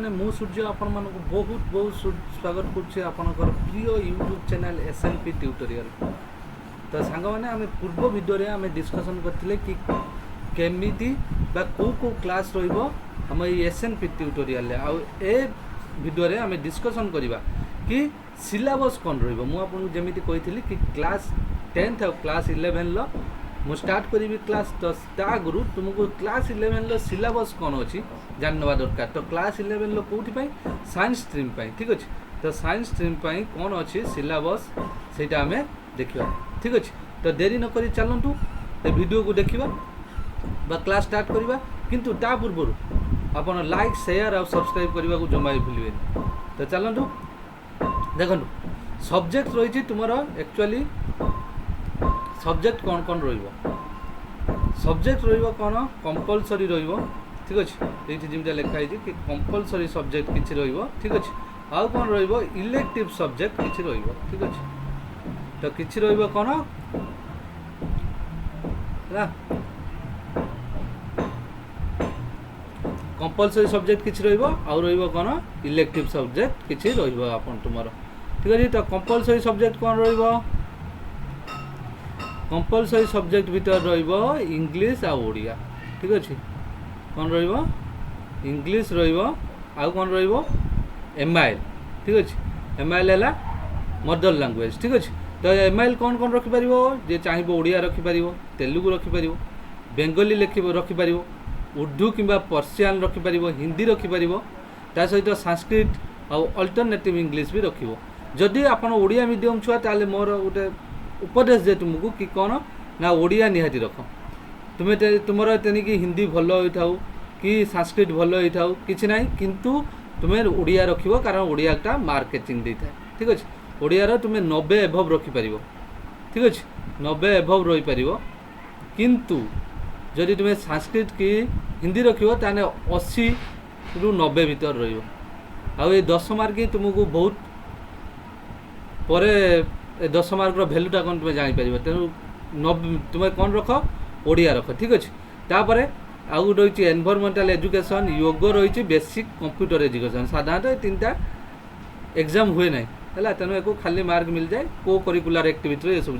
मैंने मु सूर्य आपण मानक बहुत बहुत स्वागत करुच्छे आपणकर प्रिय यूट्यूब चैनल SNP ट्यूटोरियल। तो सांग मैंने आम पूर्व वीडियो आम डिस्कसन करते कि केमिति बा को क्लास रम SNP ट्यूटोरियल आ वीडियो आम डिस्कसन करवा कि सिलेबस कौन रुझे कही कि क्लास 10th और क्लास 11 मु स्टार्ट करी क्लास 10 आगु तुमको क्लास 11 सिलेबस कौन अच्छी जानवा दरकार। तो क्लास 11 कौटी साइंस स्ट्रीम ठीक अच्छे। तो साइंस स्ट्रीम कौन अच्छी सिलेबस से आम देखा ठीक अच्छे। तो देरी न करी चलतु वीडियो को देखा बा क्लास स्टार्ट करवा किंतु ता पूर्व आपन लाइक शेयर और सब्सक्राइब करने को जमा भी भूलिए। तो चलतु देखो सब्जेक्ट रही तुम एक्चुअली सब्जेक्ट कौन कौन सब्जेक्ट कौन कंपलसरी ठीक अच्छे। ये जमी लिखाई कि कंपलसरी सब्जेक्ट किसी ठीक अच्छे। आउ कौन इलेक्टिव सब्जेक्ट किसी ठीक अच्छे। तो किसी कौन कंपलसरी सब्जेक्ट किसी आउ कौन इलेक्टिव सब्जेक्ट किसी आपन तुम ठीक अच्छे। तो कंपलसरी सब्जेक्ट कौन कंपलसरी सब्जेक्ट भीतर इंग्लिश आ ओडिया ठीक अच्छे। कौन इंग्लिश आउ कौन MIL ठीक अच्छे। MIL है मदर लैंग्वेज ठीक अच्छे। तो MIL कौन कौन रखिपर जे चाहिए ओडिया रखिपर तेलुगु रखिपर बेंगली रखिपर उर्दू किंबा पर्सियान रखिपर हिंदी रखिपर ता सहित संस्कृत और अल्टरनेटिव इंग्लिश भी रखिबो। जदि आपण ओडिया मीडियम छुआ ताले मोर गोटे उपदेश दे तुमको कि कौन ना ओडिया निहाती रख तुम्हें तुमर तेनिकी हिंदी भल होता कि संस्कृत भल होता कि ना किंतु तुम्हें ओडिया रखिबो कारण ओडियाटा मार्केटिंग देता है ठीक अच्छे। ओडियार तुम्हें 90 एभव रखिपर ठीक अच्छे 90 एभव रही पार किंतु जदि तुम्हें संस्कृत की हिंदी रखिबो ताने 80 रु 90 भीतर रहिबो। आ ये 10 मार्क ही तुमको बहुत परे 10 मार्क भैल्यूटा कौन तुम्हें जापर तेणु 90 तुम्हें कौन रख ओडिया रख ठीक अच्छे। तापर आउ रही एनवायरमेंटल एजुकेशन योग रही बेसिक कंप्यूटर एजुकेशन साधारणतः तीनटा एग्जाम हुए ना है तेणु एक खाली मार्क मिल जाए को करिकुलर एक्टिविटी ये सब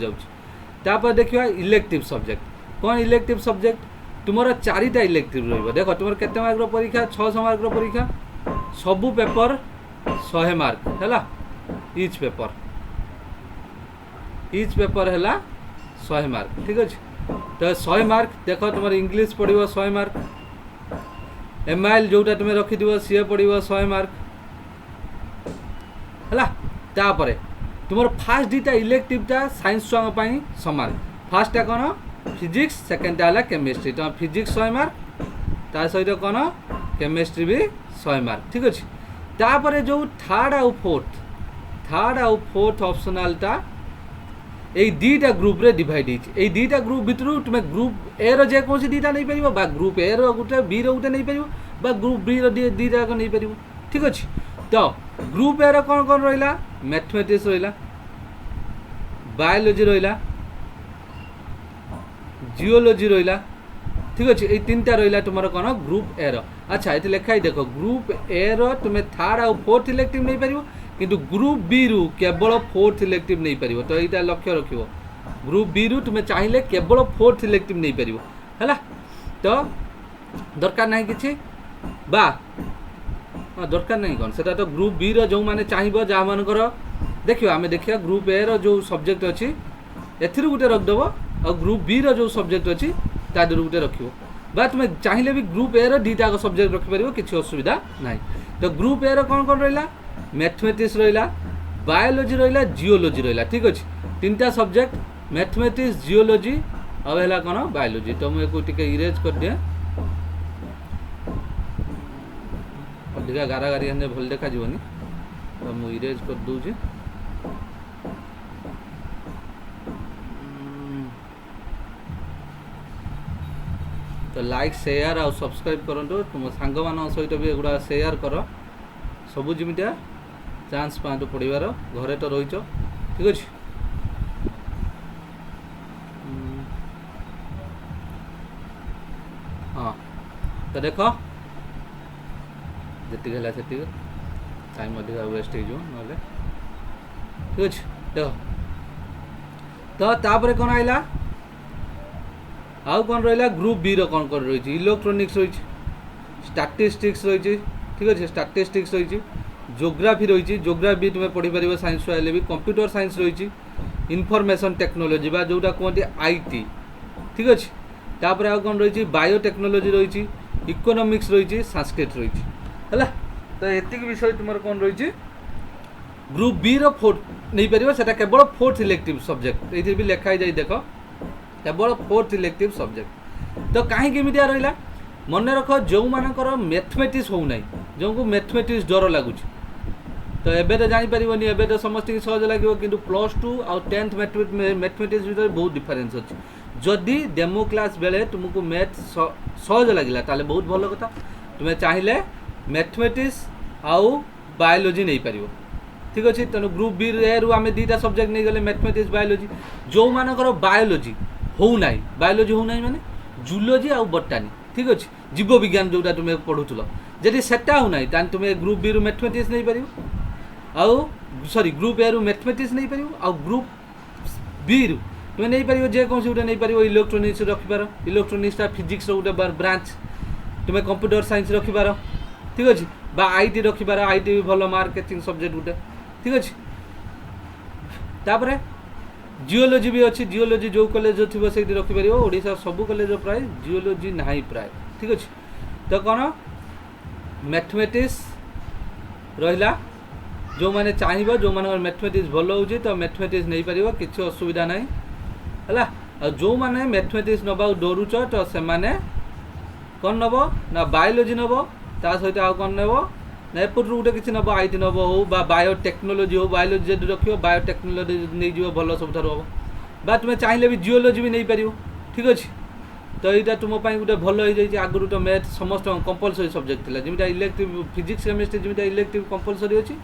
जापर देखा इलेक्टिव सब्जेक्ट कौन इलेक्टिव सब्जेक्ट तुमर 4टा इलेक्टिव रही देख तुम केते मार्क परीक्षा 600 मार्क परीक्षा सबू पेपर 100 मार्क है इच पेपर है 100 मार्क ठीक अच्छे। तो 100 मार्क देख तुम इंग्लिश पढ़ो 100 मार्क MIL जोटा तुम्हें रखिथ सी पढ़ो 100 मार्क है। तापर तुम फास्ट दीटा इलेक्टिवटा साइंस छुआ सामान फास्टा कौन फिजिक्स सेकेंडटा है केमिस्ट्री। तो फिजिक्स 100 मार्क ता सहित कौन केमिस्ट्री भी 100 मार्क ठीक अच्छे। तापर जो थर्ड आउ फोर्थ ऑप्शनलटा ये दीटा ग्रुप रे डिवाइड होती दीटा ग्रुप भितर तुम्हें ग्रुप ए जेकोसी दीटा नहीं पार बा ग्रुप ए रोटे बी रोटे नहीं पार बा ग्रुप बी दीटा नहीं पार ठीक अच्छे। तो ग्रुप ए कौन कौन रहा मैथमेटिक्स रहा बायोलॉजी रहा जियोलॉजी रहा ठीक अच्छे। ये 3टा रहा तुम कौन ग्रुप ए अच्छा ये लिखाई देख ग्रुप ए तुम्हें थर्ड आउ फोर्थ इलेक्टिव नहीं पार किंतु ग्रुप बी रु केवल 4th इलेक्टिव नहीं पार। तो यहाँ लक्ष्य रख ग्रुप बी रु तुम्हें चाहिए केवल 4th इलेक्टिव नहीं पार है। तो दरकार ना कि बा दरकार नहीं कौन से तो ग्रुप बी रो मैंने चाहिए जहाँ मानकर देखिए आम देखिए ग्रुप ए रो सब्जेक्ट अच्छी एथि गोटे रखदेव और ग्रुप बी रो सब्जेक्ट अच्छी तादर गोटे रख बा तुम्हें चाहिए भी ग्रुप ए दीटा सब्जेक्ट रखिपर किसी असुविधा ना। तो ग्रुप ए कौन कौन रहा मैथमेटिक्स रहा बायोलॉजी रहा जियोलॉजी रहा ठीक अच्छे। 3टा सब्जेक्ट मैथमेटिक्स जियोलॉजी आला कौन बायोलॉजी। तो मुझे इरेज कर दिए अधिका गारागारी हेने भल देखा जीवनी तो मुझे इरेज कर दूची। तो लाइक शेयर और सब्सक्राइब करूँ तुम सांग मान सहित भी एगुड़ा शेयर कर सबू जमीटा चांस पाँच पढ़ार घरे तो रही ठीक अच्छे। हाँ तो देख ଯେତିକି ହେଲା ସେତିକି ଟାଇମ୍ ଅଧିକା ୱେଷ୍ଟ ହେଇଯିବ ନହେଲେ ଠିକ୍ ଅଛି। ଦେଖ ତ ତାପରେ କ'ଣ ଆଇଲା ଆଉ କ'ଣ ରହିଲା ଗ୍ରୁପ୍ ବିର କ'ଣ କ'ଣ ରହିଛି ଇଲେକ୍ଟ୍ରୋନିକ୍ସ ରହିଛି ଷ୍ଟାଟିଷ୍ଟିକ୍ସ ରହିଛି ଠିକ୍ ଅଛି ଷ୍ଟାଟିଷ୍ଟିକ୍ସ ରହିଛି ଜୋଗ୍ରାଫି ରହିଛି ଜୋଗ୍ରାଫି ତୁମେ ପଢ଼ିପାରିବ ସାଇନ୍ସ ହେଲେ ବି କମ୍ପ୍ୟୁଟର ସାଇନ୍ସ ରହିଛି ଇନଫର୍ମେସନ୍ ଟେକ୍ନୋଲୋଜି ବା ଯେଉଁଟା କୁହନ୍ତି IT ଠିକ୍ ଅଛି। ତାପରେ ଆଉ କ'ଣ ରହିଛି ବାୟୋଟେକ୍ନୋଲୋଜି ରହିଛି ଇକୋନୋମିକ୍ସ ରହିଛି ସାଂସ୍କ୍ରିଟ ରହିଛି ହେଲା। ତ ଏତିକି ବିଷୟ ତୁମର କ'ଣ ରହିଛି ଗ୍ରୁପ୍ ବିର ଫୋର୍ଥ ନେଇପାରିବ ସେଟା କେବଳ ଫୋର୍ଥ ଇଲେକ୍ଟିଭ୍ ସବଜେକ୍ଟ ଏଇଥିରେ ବି ଲେଖା ହେଇଯାଇ ଦେଖ କେବଳ ଫୋର୍ଥ ଇଲେକ୍ଟିଭ୍ ସବଜେକ୍ଟ। ତ କାହିଁକି ଏମିତିଆ ରହିଲା ମନେ ରଖ ଯେଉଁମାନଙ୍କର ମ୍ୟାଥମେଟିକ୍ସ ହେଉନାହିଁ ଯେଉଁକୁ ମ୍ୟାଥମେଟିକ୍ସ ଡର ଲାଗୁଛି ତ ଏବେ ତ ଜାଣିପାରିବନି ଏବେ ତ ସମସ୍ତଙ୍କୁ ସହଜ ଲାଗିବ କିନ୍ତୁ +2 ଆଉ 10th ମ୍ୟାଥମେଟିକ୍ସ ଭିତରେ ବହୁତ ଡିଫରେନ୍ସ ଅଛି। ଯଦି ଡେମୋ କ୍ଲାସ୍ ବେଳେ ତୁମକୁ ମ୍ୟାଥ୍ ସହଜ ଲାଗିଲା ତାହେଲେ ବହୁତ ଭଲ କଥା ତୁମେ ଚାହିଁଲେ ମ୍ୟାଥମେଟିକ୍ସ ଆଉ ବାୟୋଲୋଜି ନେଇପାରିବ ଠିକ୍ ଅଛି। ତେଣୁ ଗ୍ରୁପ୍ ବିରୁ ଆମେ ଦୁଇଟା ସବଜେକ୍ଟ ନେଇଗଲେ ମ୍ୟାଥମେଟିକ୍ସ ବାୟୋଲୋଜି ଯେଉଁମାନଙ୍କର ବାୟୋଲୋଜି ହେଉନାହିଁ ମାନେ ଜୁଲୋଜି ଆଉ ବଟାନି ଠିକ୍ ଅଛି ଜୀବବିଜ୍ଞାନ ଯେଉଁଟା ତୁମେ ପଢ଼ୁଥିଲ ଯଦି ସେଟା ହେଉନାହିଁ ତାହେଲେ ତୁମେ ଗ୍ରୁପ୍ ବିରୁ ମ୍ୟାଥମେଟିକ୍ସ ନେଇପାରିବ ଆଉ ଗ୍ରୁପ୍ ଏରୁ ମ୍ୟାଥମେଟିକ୍ସ ନେଇପାରିବ ଆଉ ଗ୍ରୁପ୍ ବିରୁ ତୁମେ ନେଇପାରିବ ଯେକୌଣସି ଗୋଟେ ନେଇପାରିବ ଇଲେକ୍ଟ୍ରୋନିକ୍ସ ରଖିପାର ଇଲେକ୍ଟ୍ରୋନିକ୍ସଟା ଫିଜିକ୍ସର ଗୋଟେ ବ୍ରାଞ୍ଚ ତୁମେ କମ୍ପ୍ୟୁଟର ସାଇନ୍ସ ରଖିପାର ଠିକ୍ ଅଛି ବା IT ରଖିପାର IT ବି ଭଲ ମାର୍କେଟିଂ ସବଜେକ୍ଟ ଗୋଟେ ଠିକ୍ ଅଛି। ତାପରେ ଜିଓଲୋଜି ବି ଅଛି ଜିଓଲୋଜି ଯେଉଁ କଲେଜ ଥିବ ସେଇଠି ରଖିପାରିବ ଓଡ଼ିଶା ସବୁ କଲେଜ ପ୍ରାୟ ଜିଓଲୋଜି ନାହିଁ ପ୍ରାୟ ଠିକ୍ ଅଛି। ତ କ'ଣ ମ୍ୟାଥମେଟିକ୍ସ ରହିଲା ଯେଉଁମାନେ ଚାହିଁବ ଯେଉଁମାନଙ୍କର ମ୍ୟାଥମେଟିକ୍ସ ଭଲ ହେଉଛି ତ ମ୍ୟାଥମେଟିକ୍ସ ନେଇପାରିବ କିଛି ଅସୁବିଧା ନାହିଁ ହେଲା। ଆଉ ଯେଉଁମାନେ ମ୍ୟାଥମେଟିକ୍ସ ନେବାକୁ ଡରୁଛ ତ ସେମାନେ କ'ଣ ନେବ ନା ବାୟୋଲୋଜି ନେବ ତା ସହିତ ଆଉ କ'ଣ ନେବ ନା ଏପଟରୁ ଗୋଟେ କିଛି ନେବ IT ନେବ ହଉ ବା ବାୟୋଟେକ୍ନୋଲୋଜି ହଉ ବାୟୋଲୋଜି ଯଦି ରଖିବ ବାୟୋଟେକ୍ନୋଲୋଜି ନେଇଯିବ ଭଲ ସବୁଠାରୁ ହେବ ବା ତୁମେ ଚାହିଁଲେ ବି ଜିଓଲୋଜି ବି ନେଇପାରିବ ଠିକ୍ ଅଛି। ତ ଏଇଟା ତୁମ ପାଇଁ ଗୋଟେ ଭଲ ହେଇଯାଇଛି ଆଗରୁ ତ ମ୍ୟାଥ୍ ସମସ୍ତଙ୍କ କମ୍ପଲସରି ସବଜେକ୍ଟ ଥିଲା ଯେମିତି ଇଲେକ୍ଟିଭ୍ ଫିଜିକ୍ସ କେମିଷ୍ଟ୍ରି ଯେମିତି ଇଲେକ୍ଟିଭ୍ କମ୍ପଲସରି ଅଛି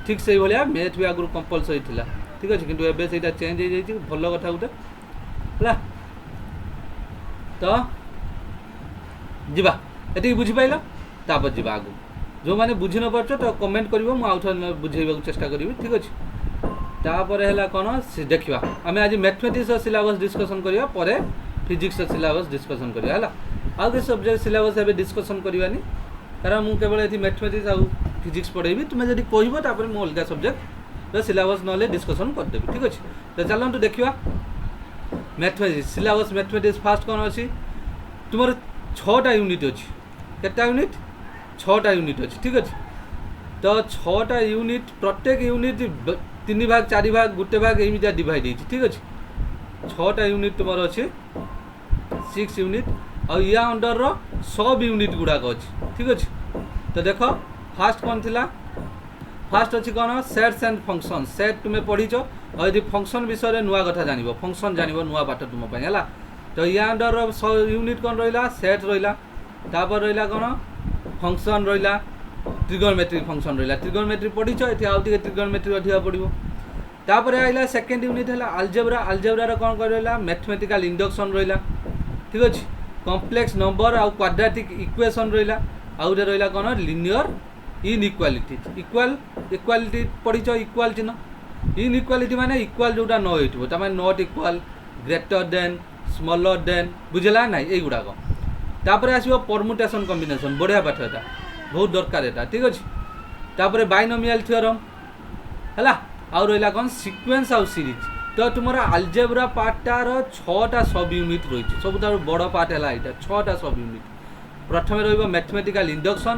ଠିକ୍ ସେଇଭଳିଆ ମ୍ୟାଥ୍ ବି ଆଗରୁ କମ୍ପଲସରି ଥିଲା ଠିକ୍ ଅଛି କିନ୍ତୁ ଏବେ ସେଇଟା ଚେଞ୍ଜ ହେଇଯାଇଛି ଭଲ କଥା ଗୋଟେ ହେଲା। ତ ଯିବା ଏତିକି ବୁଝିପାରିଲ ତାପରେ ଯିବା ଆଗକୁ ଯେଉଁମାନେ ବୁଝି ନ ପାରୁଛ ତ କମେଣ୍ଟ କରିବ ମୁଁ ଆଉ ଥରେ ବୁଝେଇବାକୁ ଚେଷ୍ଟା କରିବି ଠିକ୍ ଅଛି। ତାପରେ ହେଲା କ'ଣ ଦେଖିବା ଆମେ ଆଜି ମ୍ୟାଥମେଟିକ୍ସର ସିଲାବସ୍ ଡିସ୍କସନ୍ କରିବା ପରେ ଫିଜିକ୍ସର ସିଲାବସ୍ ଡିସ୍କସନ୍ କରିବା ହେଲା। ଆଉ କିଛି ସବଜେକ୍ଟ ସିଲାବସ୍ ଏବେ ଡିସ୍କସନ୍ କରିବାନି କାରଣ ମୁଁ କେବଳ ଏଠି ମ୍ୟାଥମେଟିକ୍ସ ଆଉ ଫିଜିକ୍ସ ପଢ଼େଇବି ତୁମେ ଯଦି କହିବ ତାପରେ ମୁଁ ଅଲଗା ସବଜେକ୍ଟର ସିଲାବସ୍ ନହେଲେ ଡିସ୍କସନ୍ କରିଦେବି ଠିକ୍ ଅଛି। ତ ଚାଲନ୍ତୁ ଦେଖିବା ମ୍ୟାଥମେଟିକ୍ସ ସିଲାବସ୍ ମ୍ୟାଥମେଟିକ୍ସ ଫାର୍ଷ୍ଟ କ'ଣ ଅଛି ତୁମର 6ଟା ୟୁନିଟ୍ ଅଛି କେତେଟା ୟୁନିଟ୍ 6ଟା ୟୁନିଟ୍ ଅଛି ଠିକ୍ ଅଛି। ତ 6ଟା ୟୁନିଟ୍ ପ୍ରତ୍ୟେକ ୟୁନିଟ୍ 3 ଭାଗ 4 ଭାଗ ଗୋଟେ ଭାଗ ଏମିତିଆ ଡିଭାଇଡ୍ ହେଇଛି ଠିକ୍ ଅଛି। 6ଟା ୟୁନିଟ୍ ତୁମର ଅଛି 6 ୟୁନିଟ୍ ଆଉ ୟା ଅଣ୍ଡରର ସବ୍ ୟୁନିଟ୍ ଗୁଡ଼ାକ ଅଛି ଠିକ୍ ଅଛି। ତ ଦେଖ ଫାର୍ଷ୍ଟ କ'ଣ ଥିଲା ଫାର୍ଷ୍ଟ ଅଛି କ'ଣ ସେଟ୍ସ ଆଣ୍ଡ ଫଙ୍କସନ୍ ସେଟ୍ ତୁମେ ପଢ଼ିଛ ଆଉ ଯଦି ଫଙ୍କସନ୍ ବିଷୟରେ ନୂଆ କଥା ଜାଣିବ ଫଙ୍କସନ୍ ଜାଣିବ ନୂଆ ପାଠ ତୁମ ପାଇଁ ହେଲା। ତ ୟା ଅଣ୍ଡରର ୟୁନିଟ୍ କ'ଣ ରହିଲା ସେଟ୍ ରହିଲା ତାପରେ ରହିଲା କ'ଣ ଫଙ୍କସନ୍ ରହିଲା ଟ୍ରିଗୋନୋମେଟ୍ରିକ୍ ଫଙ୍କସନ୍ ରହିଲା ଟ୍ରିଗୋନୋମେଟ୍ରି ପଢ଼ିଛ ଏଠି ଆଉ ଟିକେ ଟ୍ରିଗୋନୋମେଟ୍ରି ଅଧିକା ପଡ଼ିବ। ତାପରେ ଆଇଲା ସେକେଣ୍ଡ ୟୁନିଟ୍ ହେଲା ଆଲଜେବ୍ରାର କ'ଣ ରହିଲା ମ୍ୟାଥମେଟିକାଲ୍ ଇଣ୍ଡକ୍ସନ୍ ରହିଲା ଠିକ୍ ଅଛି କମ୍ପ୍ଲେକ୍ସ ନମ୍ବର ଆଉ କ୍ୱାଡ୍ରାଟିକ୍ ଇକ୍ୱେସନ୍ ରହିଲା ଆଉ ଗୋଟେ ରହିଲା କ'ଣ ଲିନିୟର୍ ଇନ୍ଇକ୍ୱାଲିଟି ଇକ୍ୱାଲିଟି ପଢ଼ିଛ ଇକ୍ୱାଲ୍ ଚିହ୍ନ ଇନ୍ଇକ୍ୱାଲିଟି ମାନେ ଇକ୍ୱାଲ୍ ଯେଉଁଟା ନ ହେଇଥିବ ତାମାନେ not equal greater than smaller than ବୁଝିଲା ନାହିଁ এইগুড়াক। তারপরে আসব পরমুটেশন কম্বিনেশন বঢ়িয়া পাঠ এটা বহুত দরকার এটা ঠিক আছে। তারপরে বাইনোমিয়াল থিওরম হলা আউ রহিলা কোন সিকোয়েন্স আউ সিরিজ। তো তোমার আলজেব্রা পার্টটার 6টা সব ইউনিট রয়েছে সবুঠার বড় পার্ট হলা এটা 6টা সব ইউনিট। প্রথমে রহব ম্যাথমেটিকাল ইন্ডকশন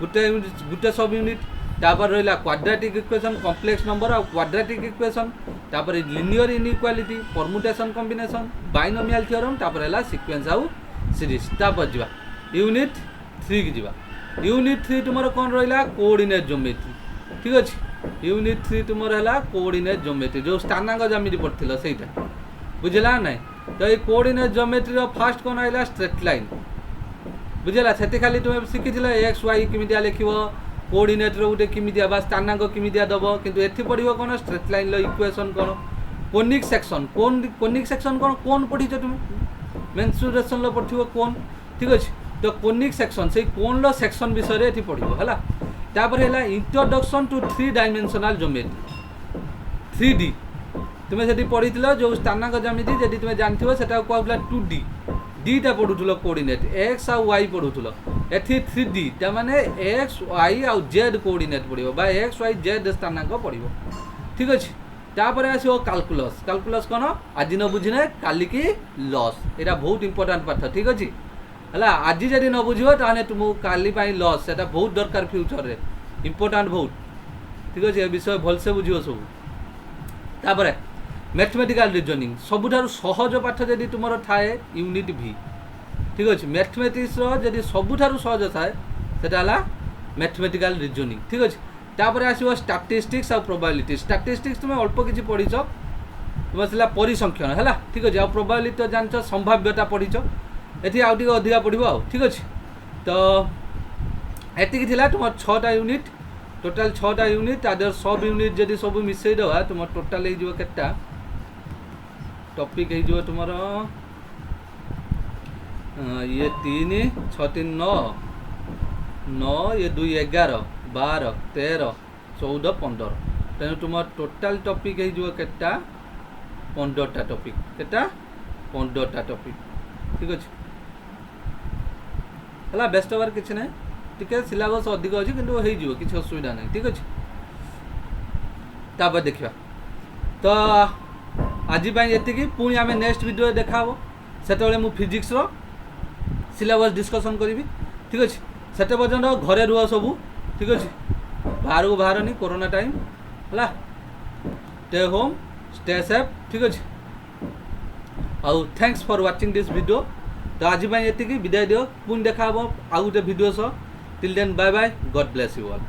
গোটে সব ইউনিট তারপর রহিলা কোয়াড্রাটিক ইকুয়েশন কমপ্লেক্স নম্বর আর কোয়াড্রাটিক ইকুয়েশন তারপরে linear inequality permutation combination binomial theorem তারপরে হলা সিকোয়েন্স আউ সিরিজ। তারপর যা यूनिट 3 की जा यूनिट 3 तुम कौन रहा कोऑर्डिनेट ज्योमेट्री ठीक अच्छे। यूनिट 3 तुम है कोऑर्डिनेट ज्योमेट्री जो स्थानांक ज्यामिति पढ़ल से बुझला ना। तो ये कोऑर्डिनेट ज्योमेट्री फास्ट कौन आइला स्ट्रेट लाइन बुझला से खाली तुम शिखी एक्स वाई किमिया लिख कोऑर्डिनेट गोटे किमिया स्थानांक किमिया दब किंतु एथि पढ़ कौन स्ट्रेट लाइन इक्वेशन कौन कोनिक सेक्शन कौन कोन पढ़ी तुम मेन्सुरेशन पढ़ कौन ठीक अच्छे। तो कोनिक सेक्शन से कोन लो सेक्शन विषय ये पढ़ो है। तापर है introduction to 3 dimensional geometry 3D तुम्हें से पढ़ी जो स्थानांक जमिति जी तुम्हें जानते से कहला 2D डीटा पढ़ुल कोऑर्डिनेट एक्स आउ वाई पढ़ुल एथि 3D माने एक्स वाई आउ जेड कोऑर्डिनेट पड़ो बा एक्स वाई जेड स्थानांक पड़ो ठीक अच्छे। तापर आसो कैलकुलस कैलकुलस कौन आज न बुझे काली की लॉस यहाँ बहुत इंपोर्टेंट पाठ ठीक अच्छे है। आज जब न बुझ तुमको काली लॉस से बहुत दरकार फ्यूचर रे इंपोर्टेंट बहुत ठीक अच्छे विषय भलसे बुझ सब। तापर मैथमेटिकल रीजनिंग सबुठार सहज पाठ जदि तुम थाए यूनिट भी ठीक अच्छे मैथमेटिक्स जदि सबुठार सहज थाए सेटा मैथमेटिकल रीजनिंग ठीक अच्छे। तापर आसो स्टैटिस्टिक्स और प्रोबेबिलिटी स्टैटिस्टिक्स तुम अल्प किसी पढ़ीच तुम से परिसंख्यन है ठीक अच्छे। आ प्रोबेबिलिटी तो जान संभाव्यता पढ़ीच ये आउ टे अधिका पढ़ो ठीक अच्छे। तो ये तुम 6टा यूनिट टोटाल 6टा यूनिट आदर सब यूनिट जदि सब मिसईदेवा तुम टोटाल हो केटा टॉपिक हो तुम ये 3 6 3 9 9 ये 2 11 12 13 14 15 तेणु तुम टोटाल टॉपिक हो केटा 15टा टॉपिक केटा 15टा टॉपिक ठीक अच्छे है। बेस्ट हबार किसी ना टी सिलेबस अधिक अच्छे कि हो किसी असुविधा नहीं ठीक अच्छे। तापर देखा तो आज ये पुणी आम नेक्स्ट वीडियो देखा से मु फिजिक्स सिलेबस डिस्कसन करी ठीक अच्छे। से पर्यटन घरे रुह सब ठीक अच्छे बाहर को बाहर नहीं कोरोना टाइम है स्टे होम स्टे सेफ ठीक अच्छे। आउ thanks for watching this video. तो आज ये विदाय दियो पुणी देखा आउ गोटे वीडियो सह till then bye bye god bless you all.